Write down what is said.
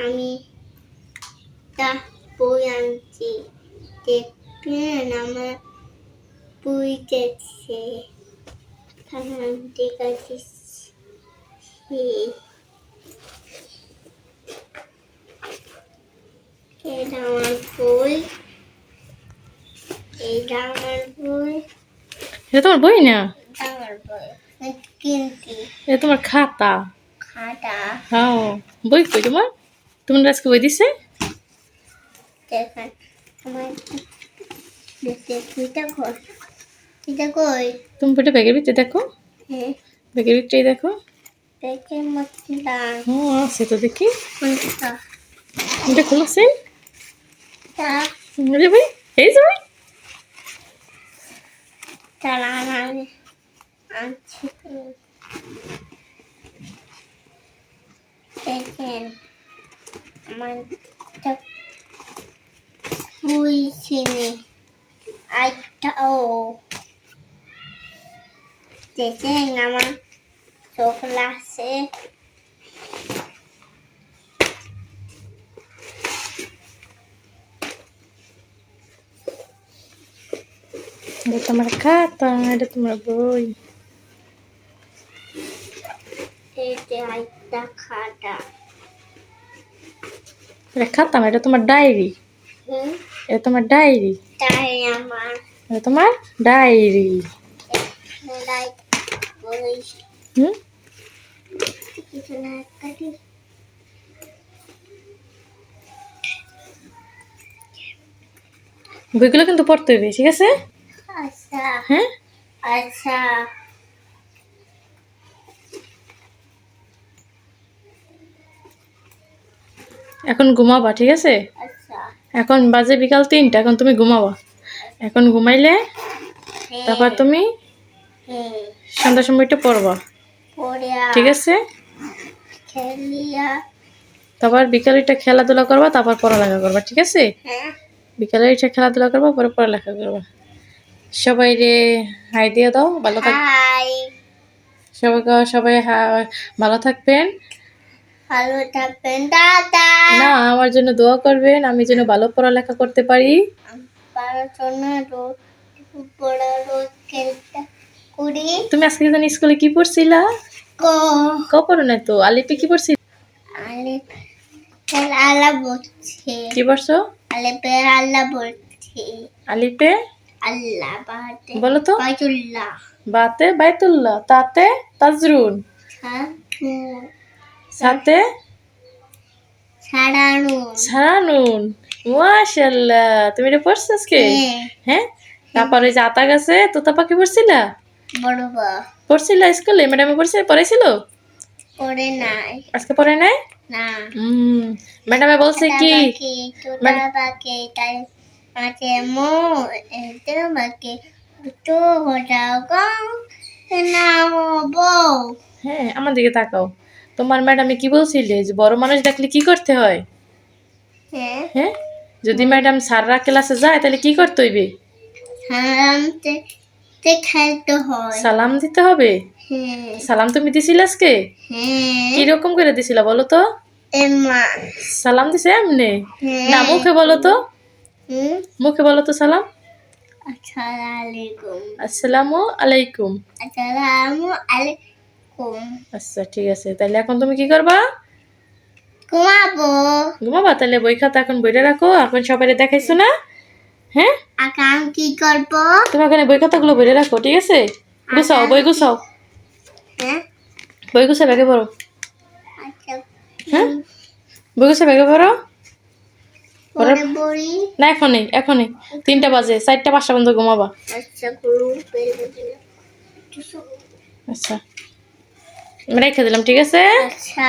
আমি তা বই আনছি দেখবেন আমার বই দেখছে ঠিক আছে এটা আমার বই এটা আমার বই এটা তোমার বই না, আমার বই কিনতে এটা তোমার খাতা। খাতা হ্যাঁ, বই কই তোমার? তোমার আজকে বই দিছে? দেখেন আমার দেখো এটা কই তুমি বইটা ব্যাগের ভিতরে দেখো, হ্যাঁ ব্যাগের ভিতরেই দেখো। দেখে মতলা হ্যাঁ আছে তো, দেখি কোনটা এটা খুলছে। তা আরে ভাই, এই যে ভাই, তারা আমি আনছি দেখেন আমার বই চিনি আইটাও দেখেন আমার চোখ লাগছে এটা তোমার খাতা, এটা তোমার বই। এটা আইটা খাটা এটা খাতা না, এটা তোমার ডায়েরি। এটা তোমার ডায়েরি, তাই আমার এটা তোমার ডায়েরি। লাইক বই হুম, কিছু না কাটি বইগুলো কিন্তু পড়তে হবে, ঠিক আছে? আচ্ছা হ্যাঁ, আচ্ছা এখন ঘুমাবা, ঠিক আছে? আচ্ছা এখন বাজে বিকাল 3টা, এখন তুমি ঘুমাবা। এখন ঘুমাইলে তারপর তুমি হ্যাঁ সন্ধ্যার সময় একটু পড়বা, পড়িয়া ঠিক আছে? খেলিয়া তারপর বিকালে একটা খেলাধুলা করবা, তারপর পড়ালেখা করবা, ঠিক আছে? হ্যাঁ বিকালে একটা খেলাধুলা করবা, পরে পড়ালেখা করবা। সবাই রে হাই দিয়ে দাও, ভালো থাক হাই সবাই ভালো থাকবেন। ভালো থাকবেন দাদা না, আমার জন্য দোয়া করবেন, আমি যেন ভালো পড়ালেখা করতে পারি। পড়াশোনা রোজ পড়া রোজ খেলতে করি তুমি আজকে জানি স্কুলে কি পড়ছিলা? কো ক পড়ো না তো, আলিপে কি পড়ছি? আলে পের আল্লাহ বলছে কি পড়ছো? আলে পের আল্লাহ বলছে আলিপে আল্লাহ বাতে বলো তো। বাইতুল্লাহ বাতে বাইতুল্লাহ, তাতে তাজরুন, হ্যাঁ সাথে সারানু সারানুন। মাশাআল্লাহ, তুমি এটা পড়ছো আজকে? হ্যাঁ, তারপরে ওই যে আতা গাছে তোতা পাখি পড়ছিলা? বড় বা পড়ছিলা স্কুলে? ম্যাডামে পড়াইছিল? পড়ে নাই আজকে পড়ে নাই? না ম্যাডামে বলছে কি? তোতা পাখি তাই আছে মো এতে বাকি তো হটাও কম না বউ হ্যাঁ, আমার দিকে তাকাও। তোমার ম্যাডামে কি বলছিলে যে বড় মানুষ দেখলে কি করতে হয়? হ্যাঁ হ্যাঁ, যদি ম্যাডাম স্যাররা ক্লাসে যায় তাহলে কি করতে হইবে? হারামতে তে খেলতে হয় সালাম দিতে হবে। হ্যাঁ সালাম তুমি দিছিলে আজকে? হ্যাঁ কি রকম করে দিছিলা বলো তো? এমা সালাম দিছে এমনি হ্যাঁ না, মুখে বলো তো, হুম মুখে বলো তো সালাম। আসসালামু আলাইকুম আসসালামু আলাইকুম। আসসালামু আলাইকুম আচ্ছা ঠিক আছে, তাহলে এখন তুমি কি করবা? ঘুমাবো ঘুমাবা? তাহলে বই খাতা এখন বইটা রাখো, এখন সবাই দেখাইছো না? হ্যাঁ, আকাম কি করবো তুমি এখন বই খাতাগুলো বইটা রাখো, ঠিক আছে? গুছাও, বই গুছাও, হ্যাঁ বই গুছা ব্যাগে পড়ো। আচ্ছা হ্যাঁ, বই গুছা ব্যাগে পড়ো। পরে বড়ি না এখনই, 3টা বাজে, 4টা 5টা পর্যন্ত ঘুমাবা। আচ্ছা গুরু বেল আচ্ছা, আমি রেখে দিলাম, ঠিক আছে? আচ্ছা